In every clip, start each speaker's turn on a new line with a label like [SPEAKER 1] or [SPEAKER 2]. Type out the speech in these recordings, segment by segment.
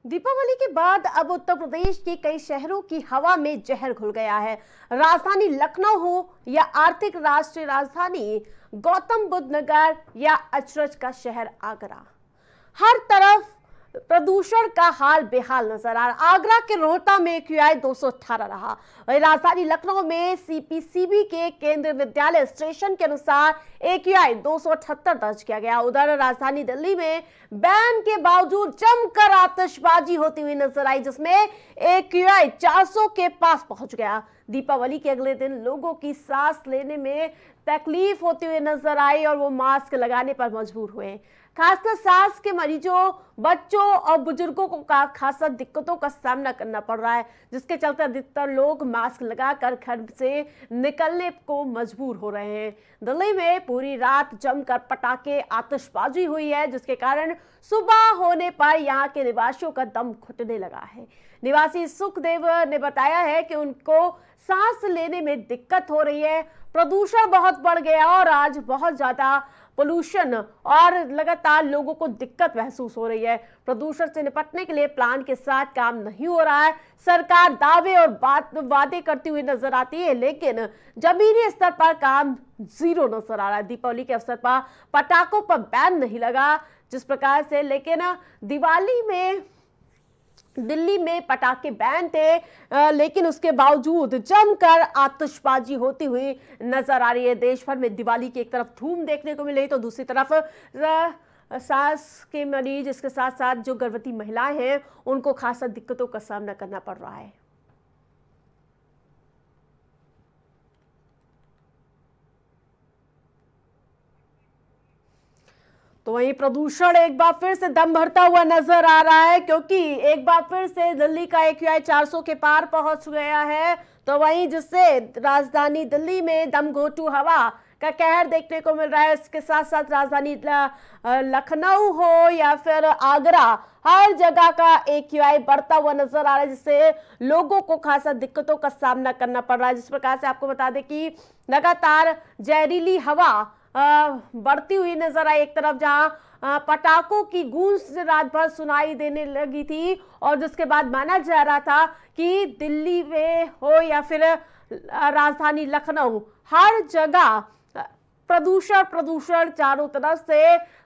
[SPEAKER 1] दीपावली के बाद अब उत्तर प्रदेश के कई शहरों की हवा में जहर घुल गया है। राजधानी लखनऊ हो या आर्थिक राष्ट्रीय राजधानी गौतम बुद्ध नगर या अचरज का शहर आगरा, हर तरफ प्रदूषण का हाल बेहाल नजर आ रहा। आगरा के रोहता में AQI 218 रहा। वही राजधानी लखनऊ में CPCB के केंद्रीय विद्यालय स्टेशन के अनुसार AQI 278 दर्ज किया गया। उधर राजधानी दिल्ली में बैन के बावजूद जमकर आतिशबाजी होती हुई नजर आई, जिसमें AQI 400 के पास पहुंच गया। दीपावली के अगले दिन लोगों की सांस लेने में तकलीफ होती हुई नजर आई और वो मास्क लगाने पर मजबूर हुए। खासकर सांस के मरीजों, बच्चों और बुजुर्गों को खासा दिक्कतों का सामना करना पड़ रहा है, जिसके चलते अधिकतर लोग मास्क लगाकर घर से निकलने को मजबूर हो रहे हैं। दिल्ली में पूरी रात जमकर पटाखे आतिशबाजी हुई है, जिसके कारण सुबह होने पर यहां के निवासियों का दम घुटने लगा है। निवासी सुखदेव ने बताया है कि उनको सांस लेने में दिक्कत हो रही है। प्रदूषण बहुत बढ़ गया और आज बहुत ज्यादा पोल्यूशन और लगातार लोगों को दिक्कत महसूस हो रही है। प्रदूषण से निपटने के लिए प्लान के साथ काम नहीं हो रहा है। सरकार दावे और वादे करती हुई नजर आती है, लेकिन जमीनी स्तर पर काम जीरो नजर आ रहा है। दीपावली के अवसर पर पटाखों पर बैन नहीं लगा जिस प्रकार से, लेकिन दिवाली में दिल्ली में पटाखे बैन थे, लेकिन उसके बावजूद जमकर आतिशबाजी होती हुई नजर आ रही है। देश भर में दिवाली की एक तरफ धूम देखने को मिल रही तो दूसरी तरफ सांस के मरीज, इसके साथ साथ जो गर्भवती महिलाएं हैं उनको खासा दिक्कतों का सामना करना पड़ रहा है। तो वहीं प्रदूषण एक बार फिर से दम भरता हुआ नजर आ रहा है, क्योंकि एक बार फिर से दिल्ली का AQI 400 के पार पहुंच गया है। तो वहीं जिससे राजधानी दिल्ली में दमघोंटू हवा का कहर देखने को मिल रहा है। इसके साथ साथ राजधानी लखनऊ हो या फिर आगरा, हर जगह का AQI बढ़ता हुआ नजर आ रहा है, जिससे लोगों को खासा दिक्कतों का सामना करना पड़ रहा है। जिस प्रकार से आपको बता दें कि लगातार जहरीली हवा बढ़ती हुई नजर आई। एक तरफ जहां पटाखों की गूंज रात भर सुनाई देने लगी थी और जिसके बाद माना जा रहा था कि दिल्ली में हो या फिर राजधानी लखनऊ, हर जगह प्रदूषण चारों तरफ से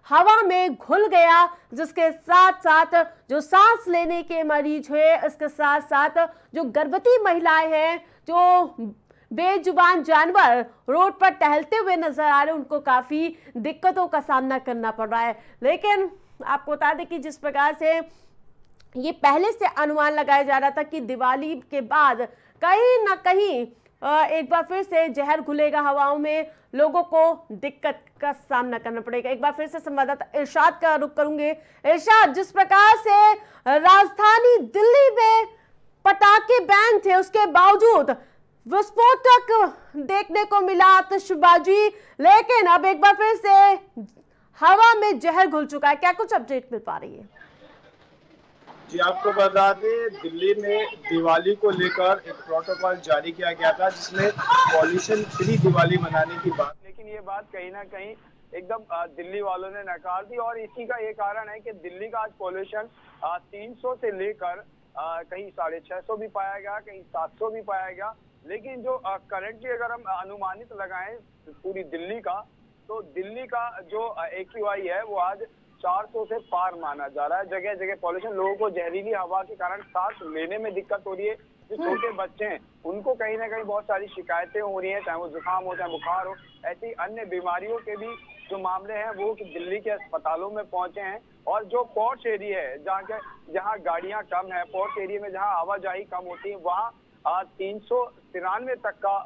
[SPEAKER 1] हवा में घुल गया, जिसके साथ साथ जो सांस लेने के मरीज हुए, इसके साथ साथ जो गर्भवती महिलाएं हैं, जो बेजुबान जानवर रोड पर टहलते हुए नजर आ रहे हैं, उनको काफी दिक्कतों का सामना करना पड़ रहा है। लेकिन आपको बता दें कि जिस प्रकार से ये पहले से अनुमान लगाया जा रहा था कि दिवाली के बाद कहीं ना कहीं एक बार फिर से जहर घुलेगा हवाओं में, लोगों को दिक्कत का सामना करना पड़ेगा। एक बार फिर से संवाददाता इरशाद का रुख करूंगे। इरशाद, जिस प्रकार से राजधानी दिल्ली में पटाखे बैन थे, उसके बावजूद विस्फोटक देखने को मिला, आतिशबाजी, लेकिन अब एक बार फिर से हवा में जहर घुल चुका है। क्या कुछ अपडेट मिल पा रही है?
[SPEAKER 2] जी, आपको बता दें, दिल्ली में दिवाली को लेकर एक प्रोटोकॉल जारी किया गया था, जिसमें पॉल्यूशन फ्री दिवाली मनाने की बात, लेकिन ये बात कहीं ना कहीं एकदम दिल्ली वालों ने नकार दी। और इसी का ये कारण है कि दिल्ली का आज पॉल्यूशन 300 से लेकर कहीं 650 भी पाया गया, कहीं 700 भी पाया गया। लेकिन जो करंटली अगर हम अनुमानित लगाएं पूरी दिल्ली का, तो दिल्ली का जो AQI है वो आज 400 से पार माना जा रहा है। जगह जगह पॉल्यूशन, लोगों को जहरीली हवा के कारण सांस लेने में दिक्कत हो रही है। जो छोटे बच्चे हैं उनको कहीं ना कहीं बहुत सारी शिकायतें हो रही हैं, चाहे वो जुकाम हो, चाहे बुखार हो। ऐसी अन्य बीमारियों के भी जो मामले हैं वो दिल्ली के अस्पतालों में पहुंचे हैं। और जो पॉश एरिया है, जहाँ गाड़ियां कम है, पॉश एरिया में जहाँ आवाजाही कम होती है, वहाँ 393 तक का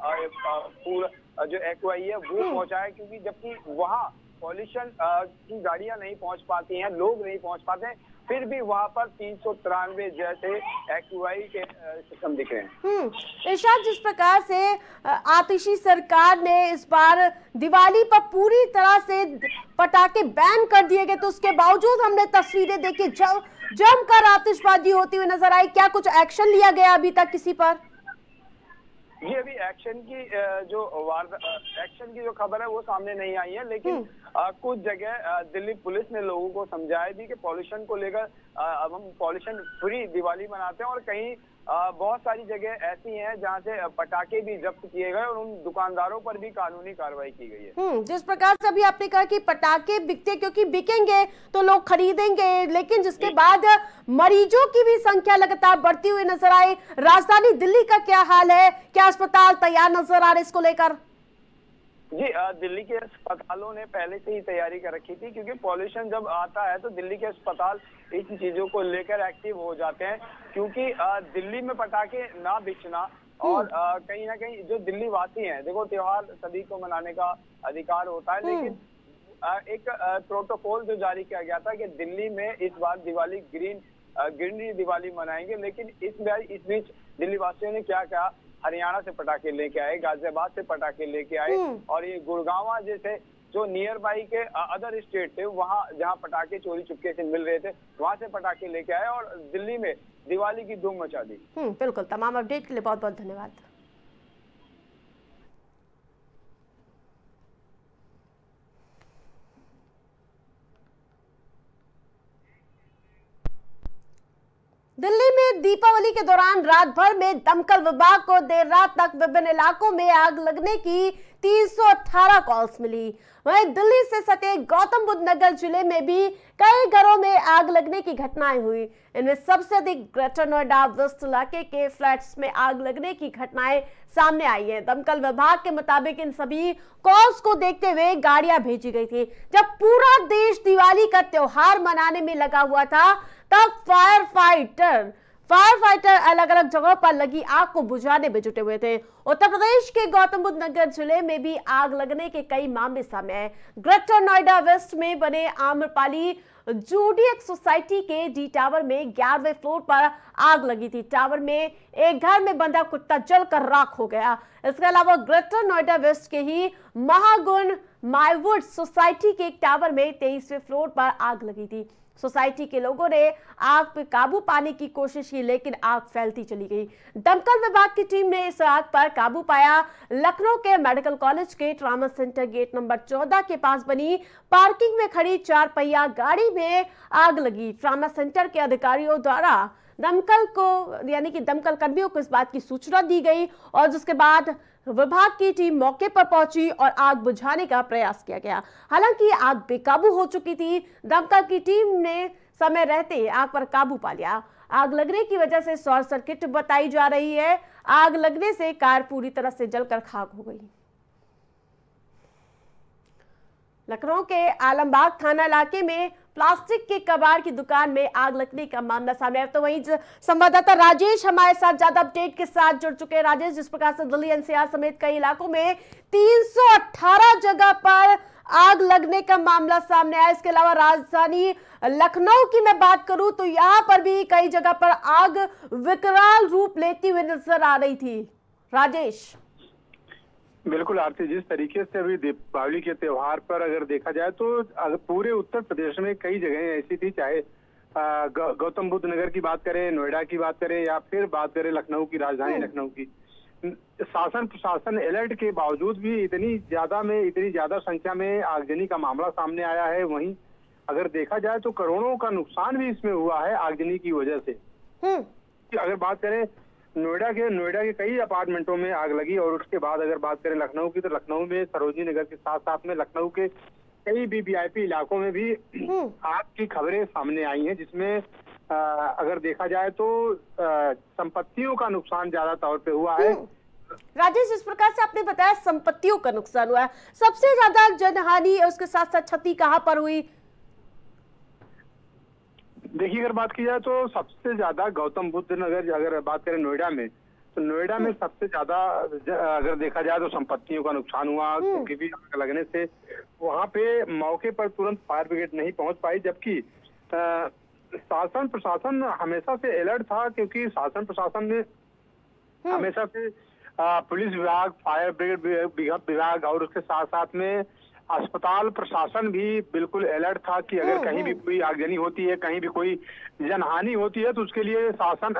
[SPEAKER 2] पूरा जो AQI है वो पहुंचा है, क्योंकि जबकि वहाँ पॉल्यूशन की गाड़ियां नहीं पहुंच पाती हैं, लोग नहीं पहुंच पाते हैं, फिर भी वहां पर 393 जैसे AQI के सिस्टम दिख रहे हैं।
[SPEAKER 1] इरशाद, जिस प्रकार से आतिशी सरकार ने इस बार दिवाली पर पूरी तरह से पटाखे बैन कर दिए गए, तो उसके बावजूद हमने तस्वीरें देखी जमकर आतिशबाजी होती हुई नजर आई। क्या कुछ एक्शन लिया गया अभी तक किसी पर?
[SPEAKER 2] जी अभी एक्शन की जो खबर है वो सामने नहीं आई है, लेकिन कुछ जगह दिल्ली पुलिस ने लोगों को समझाया भी कि पॉल्यूशन को लेकर अब हम पॉल्यूशन फ्री दिवाली मनाते हैं, और कहीं बहुत सारी जगह ऐसी हैं जहां से पटाखे भी जब्त किए गए और उन दुकानदारों पर भी कानूनी कार्रवाई की गई है।
[SPEAKER 1] जिस प्रकार से अभी आपने कहा कि पटाखे बिकते, क्योंकि बिकेंगे तो लोग खरीदेंगे, लेकिन जिसके बाद मरीजों की भी संख्या लगातार बढ़ती हुई नजर आई। राजधानी दिल्ली का क्या हाल है, क्या अस्पताल तैयार नजर आ रहे इसको लेकर?
[SPEAKER 2] जी दिल्ली के अस्पतालों ने पहले से ही तैयारी कर रखी थी, क्योंकि पॉल्यूशन जब आता है तो दिल्ली के अस्पताल इन चीजों को लेकर एक्टिव हो जाते हैं, क्योंकि दिल्ली में पटाखे ना बेचना और कहीं ना कहीं जो दिल्ली वासी हैं, देखो त्योहार सभी को मनाने का अधिकार होता है, लेकिन एक प्रोटोकॉल जो जारी किया गया था कि दिल्ली में इस बार दिवाली ग्रीनरी दिवाली मनाएंगे, लेकिन इस बीच दिल्ली वासियों ने क्या कहा, हरियाणा से पटाखे लेके आए, गाजियाबाद से पटाखे लेके आए, और ये गुड़गांव जैसे जो नियर बाई के अदर स्टेट थे, वहां जहां पटाखे चोरी चुपके से मिल रहे थे, वहां से पटाखे लेके आए और दिल्ली में दिवाली की धूम मचा दी।
[SPEAKER 1] बिल्कुल, तमाम अपडेट के लिए बहुत बहुत धन्यवाद। दिल्ली में दीपावली के दौरान रात भर में दमकल विभाग को देर रात तक विभिन्न इलाकों में आग लगने की 318 कॉल्स मिली। वहीं दिल्ली से सटे गौतम बुद्ध नगर जिले में भी कई घरों में आग लगने की घटनाएं हुई। इनमें सबसे अधिक ग्रेटर नोएडा वेस्ट इलाके के फ्लैट्स में आग लगने की घटनाएं सामने आई है। दमकल विभाग के मुताबिक इन सभी कॉल्स को देखते हुए गाड़ियां भेजी गई थी। जब पूरा देश दिवाली का त्योहार मनाने में लगा हुआ था, तब फायर फाइटर अलग अलग जगहों पर लगी आग को बुझाने में जुटे हुए थे। उत्तर प्रदेश के गौतम बुद्ध नगर जिले में भी आग लगने के कई मामले सामने आए। ग्रेटर नोएडा वेस्ट में बने आम्रपाली जूडियक सोसाइटी के डी टावर में 11वें फ्लोर पर आग लगी थी। टावर में एक घर में बंधा कुत्ता जलकर राख हो गया। इसके अलावा ग्रेटर नोएडा वेस्ट के ही महागुण मायवुड सोसाइटी के एक टावर में 23वें फ्लोर पर आग लगी थी। सोसाइटी के लोगों ने आग पर काबू पाने की कोशिश की, लेकिन आग फैलती चली गई। दमकल विभाग की टीम ने इस आग पर काबू पाया। लखनऊ के मेडिकल कॉलेज के ट्रॉमा सेंटर गेट नंबर 14 के पास बनी पार्किंग में खड़ी 4 पहिया गाड़ी में आग लगी। ट्रॉमा सेंटर के अधिकारियों द्वारा दमकल कर्मियों को इस बात की सूचना दी गई और जिसके बाद विभाग की टीम मौके पर पहुंची और आग बुझाने का प्रयास किया गया। हालांकि आग बेकाबू हो चुकी थी। दमकल की टीम ने समय रहते आग पर काबू पा लिया। आग लगने की वजह से शॉर्ट सर्किट बताई जा रही है। आग लगने से कार पूरी तरह से जलकर खाक हो गई। लखनऊ के आलमबाग थाना इलाके में प्लास्टिक के कबाड़ की दुकान में आग लगने का मामला सामने आया। तो वहीं संवाददाता राजेश हमारे साथ ज्यादा अपडेट के साथ जुड़ चुके हैं। राजेश, जिस प्रकार से दिल्ली एनसीआर समेत कई इलाकों में 318 जगह पर आग लगने का मामला सामने आया, इसके अलावा राजधानी लखनऊ की मैं बात करूं तो यहां पर भी कई जगह पर आग विकराल रूप लेती हुई नजर आ रही थी। राजेश।
[SPEAKER 3] बिल्कुल आरती, जिस तरीके से अभी दीपावली के त्योहार पर अगर देखा जाए तो पूरे उत्तर प्रदेश में कई जगह ऐसी थी, चाहे गौतम बुद्ध नगर की बात करें, नोएडा की बात करें या फिर बात करें लखनऊ की, राजधानी लखनऊ की, शासन प्रशासन अलर्ट के बावजूद भी इतनी ज्यादा संख्या में आगजनी का मामला सामने आया है। वहीं अगर देखा जाए तो करोड़ों का नुकसान भी इसमें हुआ है आगजनी की वजह से। अगर बात करें नोएडा के कई अपार्टमेंटों में आग लगी, और उसके बाद अगर बात करें लखनऊ की तो लखनऊ में सरोजनी नगर के साथ साथ में लखनऊ के कई वीवीआईपी इलाकों में भी आग की खबरें सामने आई हैं, जिसमें अगर देखा जाए तो संपत्तियों का नुकसान ज्यादा तौर पे हुआ है।
[SPEAKER 1] राजेश, जिस प्रकार से आपने बताया संपत्तियों का नुकसान हुआ है, सबसे ज्यादा जनहानि और उसके साथ साथ क्षति कहां पर हुई?
[SPEAKER 3] देखिए, अगर बात की जाए तो सबसे ज्यादा गौतम बुद्ध नगर, अगर बात करें नोएडा में तो नोएडा में सबसे ज्यादा अगर देखा जाए तो संपत्तियों का नुकसान हुआ, क्योंकि भी आग लगने से वहां पे मौके पर तुरंत फायर ब्रिगेड नहीं पहुंच पाई, जबकि शासन प्रशासन हमेशा से अलर्ट था, क्योंकि शासन प्रशासन ने हमेशा से पुलिस विभाग, फायर ब्रिगेड विभाग और उसके साथ साथ में अस्पताल प्रशासन भी बिल्कुल अलर्ट था कि अगर कहीं भी कोई आगजनी होती है, कहीं भी कोई जनहानि होती है, तो उसके लिए शासन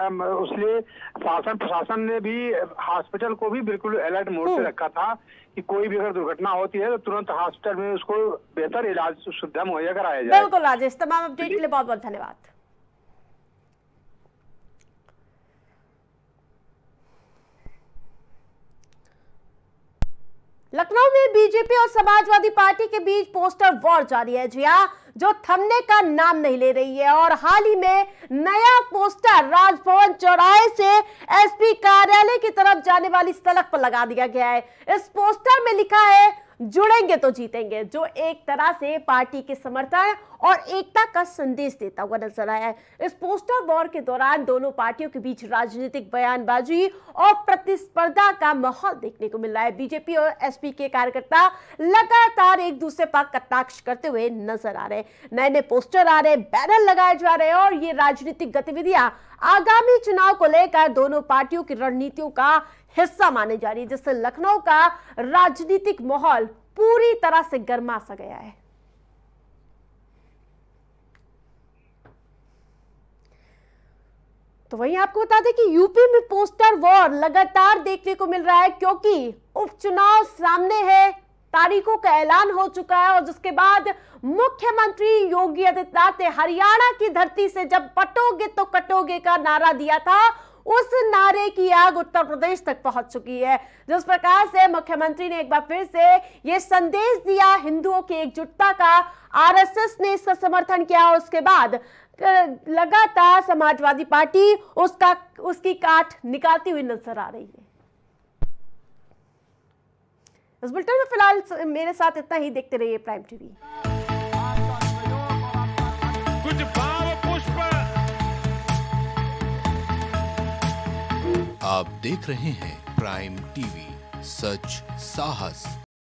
[SPEAKER 3] प्रशासन ने भी हॉस्पिटल को भी बिल्कुल अलर्ट मोड पे रखा था कि कोई भी अगर दुर्घटना होती है तो तुरंत हॉस्पिटल में उसको बेहतर इलाज सुविधा मुहैया कराया जाए।
[SPEAKER 1] बिल्कुल राजेश, तमाम अपडेट के लिए बहुत बहुत धन्यवाद। लखनऊ में बीजेपी और समाजवादी पार्टी के बीच पोस्टर वॉर जारी है, जी हां, जो थमने का नाम नहीं ले रही है। और हाल ही में नया पोस्टर राजभवन चौराहे से एसपी कार्यालय की तरफ जाने वाली सड़क पर लगा दिया गया है। इस पोस्टर में लिखा है जुड़ेंगे तो जीतेंगे, जो एक तरह से पार्टी के समर्थन और एकता का संदेश देता हुआ नजर आया है। इस पोस्टर वॉर के दौरान दोनों पार्टियों के बीच राजनीतिक बयानबाजी और प्रतिस्पर्धा का माहौल देखने को मिल रहा है। बीजेपी और एसपी के कार्यकर्ता लगातार एक दूसरे पर कटाक्ष करते हुए नजर आ रहे हैं। नए नए पोस्टर आ रहे हैं, बैनर लगाए जा रहे हैं और ये राजनीतिक गतिविधियां आगामी चुनाव को लेकर दोनों पार्टियों की रणनीतियों का हिस्सा मानी जा रही है, जिससे लखनऊ का राजनीतिक माहौल पूरी तरह से गर्मा सा गया है। तो वहीं आपको बता दें कि यूपी में पोस्टर वॉर लगातार देखने को मिल रहा है, क्योंकि उपचुनाव सामने है, तारीखों का ऐलान हो चुका है और जिसके बाद मुख्यमंत्री योगी आदित्यनाथ ने हरियाणा की धरती से जब पटोगे तो कटोगे का नारा दिया था, उस नारे की आग उत्तर प्रदेश तक पहुंच चुकी है। जिस प्रकार से मुख्यमंत्री ने एक बार फिर से यह संदेश दिया हिंदुओं की एकजुटता का, आरएसएस ने इसका समर्थन किया और उसके बाद लगातार समाजवादी पार्टी उसकी काट निकालती हुई नजर आ रही है। इस बुलेटिन में फिलहाल मेरे साथ इतना ही। देखते रहिए प्राइम टीवी।
[SPEAKER 4] कुछ भाव पुष्प।
[SPEAKER 5] आप देख रहे हैं प्राइम टीवी, सच साहस